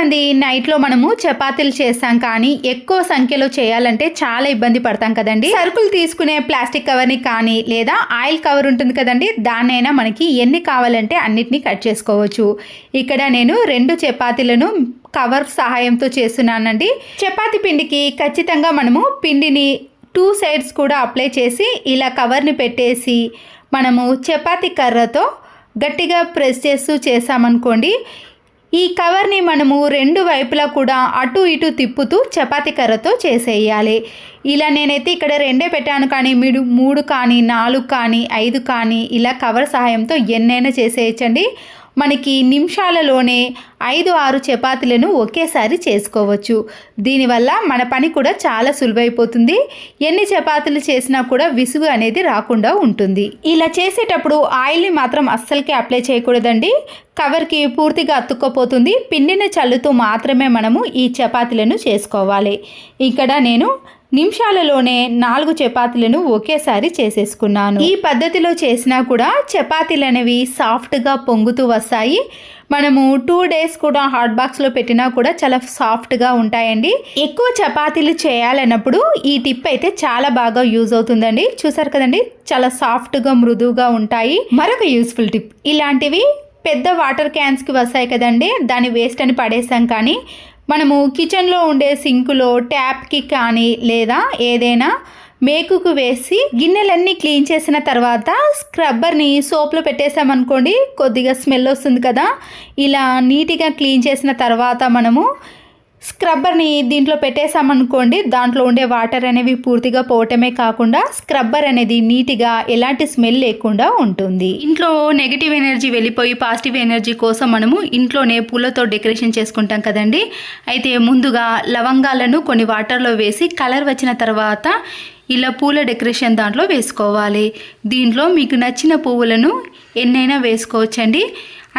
చాలామంది నైట్లో మనము చపాతీలు చేస్తాం, కానీ ఎక్కువ సంఖ్యలో చేయాలంటే చాలా ఇబ్బంది పడతాం కదండి. సరుకులు తీసుకునే ప్లాస్టిక్ కవర్ని కానీ లేదా ఆయిల్ కవర్ ఉంటుంది కదండి, దాన్నైనా మనకి ఎన్ని కావాలంటే అన్నిటినీ కట్ చేసుకోవచ్చు. ఇక్కడ నేను 2 చపాతీలను కవర్ సహాయంతో చేస్తున్నానండి. చపాతీ పిండికి ఖచ్చితంగా మనము పిండిని 2 సైడ్స్ కూడా అప్లై చేసి ఇలా కవర్ని పెట్టేసి మనము చపాతీ కర్రతో గట్టిగా ప్రెస్ చేస్తూ చేసామనుకోండి, ఈ కవర్ని మనము 2 వైపులా కూడా అటు ఇటు తిప్పుతూ చపాతీ కర్రతో చేసేయాలి. ఇలా నేనైతే ఇక్కడ 2 పెట్టాను, కానీ మీరు 3 కానీ 4 కానీ 5 కానీ ఇలా కవర్ సహాయంతో ఎన్నైనా చేసేయచ్చండి. మనకి నిమిషాలలోనే 5-6 చపాతీలను ఒకేసారి చేసుకోవచ్చు. దీనివల్ల మన పని కూడా చాలా సులువైపోతుంది. ఎన్ని చపాతీలు చేసినా కూడా విసుగు అనేది రాకుండా ఉంటుంది. ఇలా చేసేటప్పుడు ఆయిల్ని మాత్రం అస్సలకి అప్లై చేయకూడదండి. కవర్కి పూర్తిగా అతుక్కపోతుంది. పిండిని చల్లుతూ మాత్రమే మనము ఈ చపాతీలను చేసుకోవాలి. ఇక్కడ నేను నిమిషాలలోనే 4 చపాతీలను ఒకేసారి చేసేసుకున్నాను. ఈ పద్ధతిలో చేసినా కూడా చపాతీలు అనేవి సాఫ్ట్గా పొంగుతూ వస్తాయి. మనము 2 డేస్ కూడా హాట్ బాక్స్లో పెట్టినా కూడా చాలా సాఫ్ట్గా ఉంటాయండి. ఎక్కువ చపాతీలు చేయాలన్నప్పుడు ఈ టిప్ అయితే చాలా బాగా యూజ్ అవుతుందండి. చూసారు కదండి, చాలా సాఫ్ట్గా మృదువుగా ఉంటాయి. మరొక యూస్ఫుల్ టిప్, ఇలాంటివి పెద్ద వాటర్ క్యాన్స్కి వస్తాయి కదండి, దాన్ని వేస్ట్ అని పడేసాం, కానీ మనము కిచెన్లో ఉండే సింకులో ట్యాప్కి కానీ లేదా ఏదైనా మేకుకు వేసి గిన్నెలన్నీ క్లీన్ చేసిన తర్వాత స్క్రబ్బర్ని సోప్లో పెట్టేసామనుకోండి, కొద్దిగా స్మెల్ వస్తుంది కదా. ఇలా నీట్గా క్లీన్ చేసిన తర్వాత మనము స్క్రబ్బర్ని దీంట్లో పెట్టేసామనుకోండి, దాంట్లో ఉండే వాటర్ అనేవి పూర్తిగా పోవటమే కాకుండా స్క్రబ్బర్ అనేది నీట్గా ఎలాంటి స్మెల్ లేకుండా ఉంటుంది. ఇంట్లో నెగిటివ్ ఎనర్జీ వెళ్ళిపోయి పాజిటివ్ ఎనర్జీ కోసం మనము ఇంట్లోనే పూలతో డెకరేషన్ చేసుకుంటాం కదండి. అయితే ముందుగా లవంగాలను కొన్ని వాటర్లో వేసి కలర్ వచ్చిన తర్వాత ఇలా పూల డెకరేషన్ దాంట్లో వేసుకోవాలి. దీంట్లో మీకు నచ్చిన పువ్వులను ఎన్నైనా వేసుకోవచ్చండి.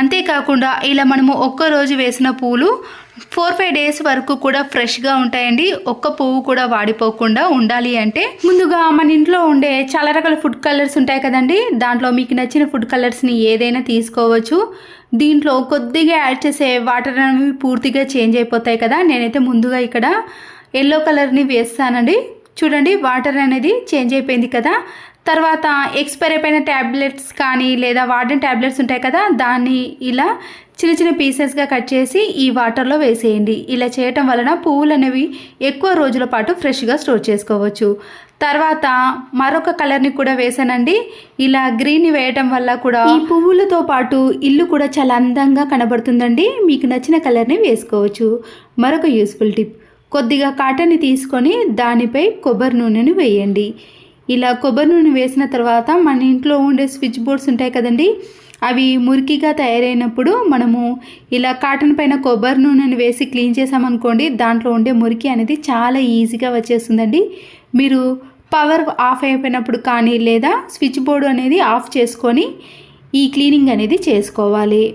అంతేకాకుండా ఇలా మనము ఒక్కరోజు వేసిన పూలు 4-5 డేస్ వరకు కూడా ఫ్రెష్గా ఉంటాయండి. ఒక్క పువ్వు కూడా వాడిపోకుండా ఉండాలి అంటే ముందుగా మన ఇంట్లో ఉండే చాలా రకాల ఫుడ్ కలర్స్ ఉంటాయి కదండి, దాంట్లో మీకు నచ్చిన ఫుడ్ కలర్స్ని ఏదైనా తీసుకోవచ్చు. దీంట్లో కొద్దిగా యాడ్ చేసే వాటర్ అనేవి పూర్తిగా చేంజ్ అయిపోతాయి కదా. నేనైతే ముందుగా ఇక్కడ ఎల్లో కలర్ని వేస్తానండి. చూడండి, వాటర్ అనేది చేంజ్ అయిపోయింది కదా. తర్వాత ఎక్స్పైర్ అయిపోయిన ట్యాబ్లెట్స్ కానీ లేదా వాడిన ట్యాబ్లెట్స్ ఉంటాయి కదా, దాన్ని ఇలా చిన్న చిన్న పీసెస్గా కట్ చేసి ఈ వాటర్లో వేసేయండి. ఇలా చేయటం వలన పువ్వులు అనేవి ఎక్కువ రోజుల పాటు ఫ్రెష్గా స్టోర్ చేసుకోవచ్చు. తర్వాత మరొక కలర్ని కూడా వేసానండి. ఇలా గ్రీన్ వేయటం వల్ల కూడా ఈ పువ్వులతో పాటు ఇల్లు కూడా చాలా అందంగా కనబడుతుందండి. మీకు నచ్చిన కలర్ని వేసుకోవచ్చు. మరొక యూస్ఫుల్ టిప్, కొద్దిగా కాటన్ని తీసుకొని దానిపై కొబ్బరి నూనెను వేయండి. ఇలా కొబ్బరి నూనె వేసిన తర్వాత మన ఇంట్లో ఉండే స్విచ్ బోర్డ్స్ ఉంటాయి కదండి, అవి మురికిగా తయారైనప్పుడు మనము ఇలా కాటన్ పైన కొబ్బరి నూనెను వేసి క్లీన్ చేసామనుకోండి, దాంట్లో ఉండే మురికి అనేది చాలా ఈజీగా వచ్చేస్తుందండి. మీరు పవర్ ఆఫ్ అయిపోయినప్పుడు కానీ లేదా స్విచ్ బోర్డు అనేది ఆఫ్ చేసుకొని ఈ క్లీనింగ్ అనేది చేసుకోవాలి.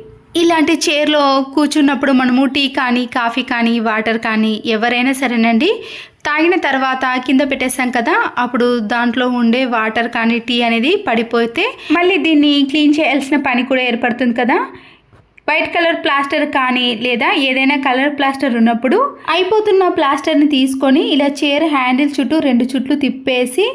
ఇలాంటి చైర్లో కూర్చున్నప్పుడు మనము టీ కానీ కాఫీ కానీ వాటర్ కానీ ఎవరైనా సరేనండి తాగిన తర్వాత కింద పెట్టేస్తాం కదా, అప్పుడు దాంట్లో ఉండే వాటర్ కానీ టీ అనేది పడిపోతే మళ్ళీ దీన్ని క్లీన్ చేయాల్సిన పని కూడా ఏర్పడుతుంది కదా. వైట్ కలర్ ప్లాస్టర్ కానీ లేదా ఏదైనా కలర్ ప్లాస్టర్ ఉన్నప్పుడు అయిపోతున్న ప్లాస్టర్ని తీసుకొని ఇలా చైర్ హ్యాండిల్ చుట్టూ 2 చుట్లు తిప్పేసి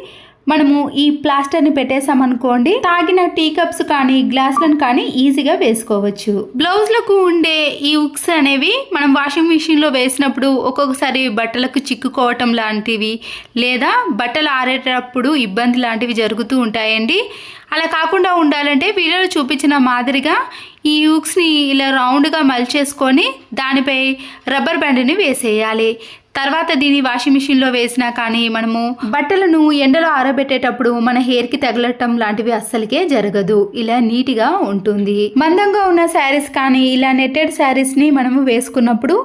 మనము ఈ ప్లాస్టర్ని పెట్టేసామనుకోండి, తాగిన టీ కప్స్ కానీ గ్లాసులను కానీ ఈజీగా వేసుకోవచ్చు. బ్లౌజ్లకు ఉండే ఈ హుక్స్ అనేవి మనం వాషింగ్ మిషన్లో వేసినప్పుడు ఒక్కొక్కసారి బట్టలకు చిక్కుకోవటం లాంటివి లేదా బట్టలు ఆరేటప్పుడు ఇబ్బంది లాంటివి జరుగుతూ ఉంటాయండి. అలా కాకుండా ఉండాలంటే వీడియోలో చూపించిన మాదిరిగా ఈ హుక్స్ని ఇలా రౌండ్గా మలిచేసుకొని దానిపై రబ్బర్ బ్యాండ్ని వేసేయాలి. తర్వాత దీన్ని వాషింగ్ మిషన్లో వేసినా కానీ మనము బట్టలను ఎండలో ఆరబెట్టేటప్పుడు మన హెయిర్కి తగలటం లాంటివి అస్సలకే జరగదు. ఇలా నీట్గా ఉంటుంది. మందంగా ఉన్న శారీస్ కానీ ఇలా నెట్టెడ్ శారీస్ని మనము వేసుకున్నప్పుడు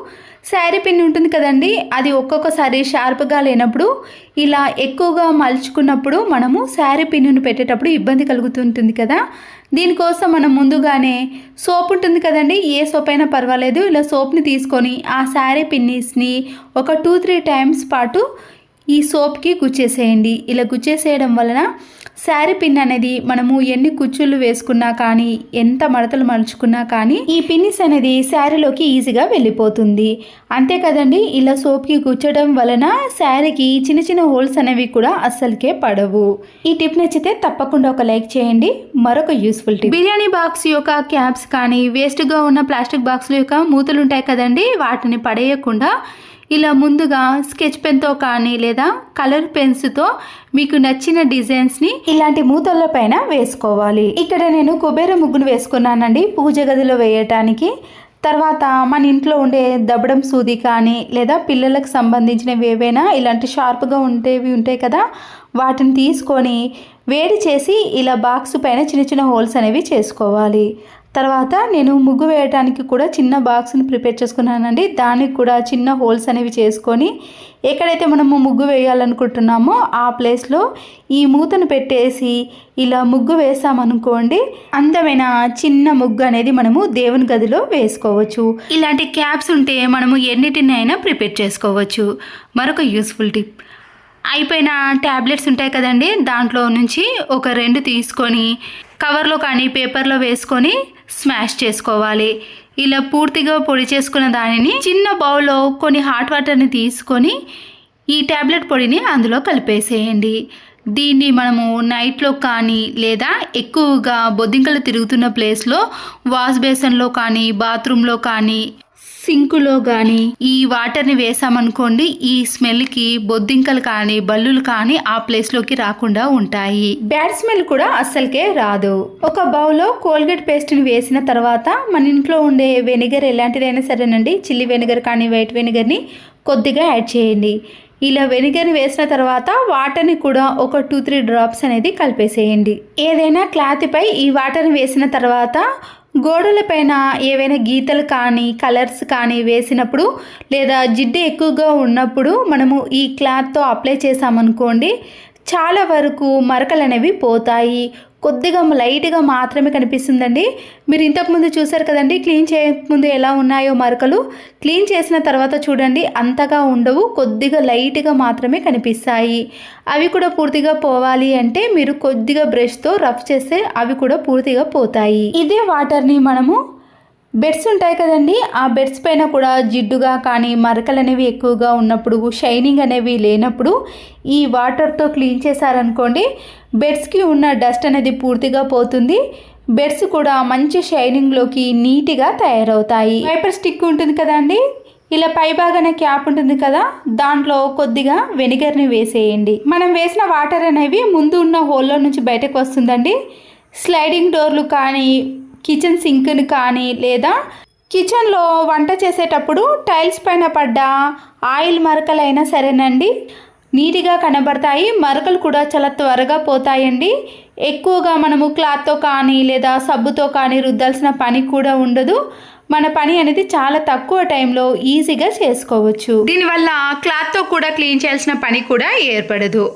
శారీ పిన్ ఉంటుంది కదండి, అది ఒక్కొక్కసారి షార్ప్గా లేనప్పుడు ఇలా ఎక్కువగా మలుచుకున్నప్పుడు మనము శారీ పిన్నును పెట్టేటప్పుడు ఇబ్బంది కలుగుతుంటుంది కదా. దీనికోసం మనం ముందుగానే సోప్ ఉంటుంది కదండి, ఏ సోప్ అయినా పర్వాలేదు, ఇలా సోప్ని తీసుకొని ఆ శారీ పిన్నిస్ని ఒక 2-3 టైమ్స్ పాటు ఈ సోప్కి గుచ్చేసేయండి. ఇలా గుచ్చేసేయడం వలన శారీ పిన్ అనేది మనము ఎన్ని కుచ్చుళ్ళు వేసుకున్నా కానీ, ఎంత మడతలు మలుచుకున్నా కానీ ఈ పిన్నిస్ అనేది శారీలోకి ఈజీగా వెళ్ళిపోతుంది. అంతే కదండి, ఇలా సోప్కి గుచ్చడం వలన శారీకి చిన్న చిన్న హోల్స్ అనేవి కూడా అస్సలకే పడవు. ఈ టిప్ నచ్చితే తప్పకుండా ఒక లైక్ చేయండి. మరొక యూస్ఫుల్ టిప్, బిర్యానీ బాక్స్ యొక్క క్యాప్స్ కానీ, వేస్ట్గా ఉన్న ప్లాస్టిక్ బాక్స్ల యొక్క మూతలు ఉంటాయి కదండి, వాటిని పడేయకుండా ఇలా ముందుగా స్కెచ్ పెన్తో కానీ లేదా కలర్ పెన్స్తో మీకు నచ్చిన డిజైన్స్ని ఇలాంటి మూతల పైన వేసుకోవాలి. ఇక్కడ నేను కుబేర ముగ్గును వేసుకున్నానండి పూజ గదిలో వేయటానికి. తర్వాత మన ఇంట్లో ఉండే దబ్బడం సూది కానీ లేదా పిల్లలకు సంబంధించినవి ఏవైనా ఇలాంటి షార్ప్గా ఉండేవి ఉంటాయి కదా, వాటిని తీసుకొని వేడి చేసి ఇలా బాక్స్ పైన చిన్న చిన్న హోల్స్ అనేవి చేసుకోవాలి. తర్వాత నేను ముగ్గు వేయడానికి కూడా చిన్న బాక్స్ని ప్రిపేర్ చేసుకున్నానండి. దానికి కూడా చిన్న హోల్స్ అనేవి చేసుకొని ఎక్కడైతే మనము ముగ్గు వేయాలనుకుంటున్నామో ఆ ప్లేస్లో ఈ మూతను పెట్టేసి ఇలా ముగ్గు వేసామనుకోండి, అందమైన చిన్న ముగ్గు అనేది మనము దేవుని గదిలో వేసుకోవచ్చు. ఇలాంటి క్యాప్స్ ఉంటే మనము ఎన్నిటినైనా ప్రిపేర్ చేసుకోవచ్చు. మరొక యూస్ఫుల్ టిప్, అయిపోయిన ట్యాబ్లెట్స్ ఉంటాయి కదండి, దాంట్లో నుంచి ఒక 2 తీసుకొని కవర్లో కానీ పేపర్లో వేసుకొని స్మాష్ చేసుకోవాలి. ఇలా పూర్తిగా పొడి చేసుకున్న దానిని చిన్న బౌల్లో కొన్ని హాట్ వాటర్ని తీసుకొని ఈ ట్యాబ్లెట్ పొడిని అందులో కలిపేసేయండి. దీన్ని మనము నైట్లో కానీ లేదా ఎక్కువగా బొద్దింకలు తిరుగుతున్న ప్లేస్లో వాష్ బేసిన్లో కానీ బాత్రూంలో కానీ సింకులో కానీ ఈ వాటర్ని వేసామనుకోండి, ఈ స్మెల్కి బొద్దింకలు కానీ బల్లులు కానీ ఆ ప్లేస్లోకి రాకుండా ఉంటాయి. బ్యాడ్ స్మెల్ కూడా అస్సలకే రాదు. ఒక బౌల్లో కోల్గేట్ పేస్ట్ని వేసిన తర్వాత మన ఇంట్లో ఉండే వెనిగర్ ఎలాంటిదైనా సరేనండి, చిల్లీ వెనిగర్ కానీ వైట్ వెనిగర్ని కొద్దిగా యాడ్ చేయండి. ఇలా వెనిగర్ని వేసిన తర్వాత వాటర్ని కూడా ఒక 2-3 డ్రాప్స్ అనేది కలిపేసేయండి. ఏదైనా క్లాత్పై ఈ వాటర్ని వేసిన తర్వాత గోడలపైన ఏవైనా గీతలు కానీ కలర్స్ కానీ వేసినప్పుడు లేదా జిడ్డు ఎక్కువగా ఉన్నప్పుడు మనము ఈ క్లాత్తో అప్లై చేసామనుకోండి, చాలా వరకు మరకలు అనేవి పోతాయి. కొద్దిగా లైట్గా మాత్రమే కనిపిస్తుందండి. మీరు ఇంతకుముందు చూసారు కదండి, క్లీన్ చేయకముందు ఎలా ఉన్నాయో మరకలు, క్లీన్ చేసిన తర్వాత చూడండి అంతగా ఉండవు, కొద్దిగా లైట్గా మాత్రమే కనిపిస్తాయి. అవి కూడా పూర్తిగా పోవాలి అంటే మీరు కొద్దిగా బ్రష్తో రఫ్ చేస్తే అవి కూడా పూర్తిగా పోతాయి. ఇదే వాటర్ని మనము బెడ్స్ ఉంటాయి కదండి, ఆ బెడ్స్ పైన కూడా జిడ్డుగా కానీ మరకలు అనేవి ఎక్కువగా ఉన్నప్పుడు, షైనింగ్ అనేవి లేనప్పుడు ఈ వాటర్తో క్లీన్ చేశారనుకోండి, బెడ్స్కి ఉన్న డస్ట్ అనేది పూర్తిగా పోతుంది. బెడ్స్ కూడా మంచి షైనింగ్లోకి నీట్గా తయారవుతాయి. వైపర్ స్టిక్ ఉంటుంది కదండి, ఇలా పై భాగాన క్యాప్ ఉంటుంది కదా, దాంట్లో కొద్దిగా వెనిగర్ని వేసేయండి. మనం వేసిన వాటర్ అనేవి ముందు ఉన్న హోల్లో నుంచి బయటకు వస్తుందండి. స్లైడింగ్ డోర్లు కానీ కిచెన్ సింక్ని కానీ లేదా కిచెన్లో వంట చేసేటప్పుడు టైల్స్ పైన పడ్డ ఆయిల్ మరకలైనా సరేనండి నీట్గా కనబడతాయి. మరకలు కూడా చాలా త్వరగా పోతాయండి. ఎక్కువగా మనము క్లాత్తో కానీ లేదా సబ్బుతో కానీ రుద్దాల్సిన పని కూడా ఉండదు. మన పని అనేది చాలా తక్కువ టైంలో ఈజీగా చేసుకోవచ్చు. దీనివల్ల క్లాత్తో కూడా క్లీన్ చేయాల్సిన పని కూడా ఏర్పడదు.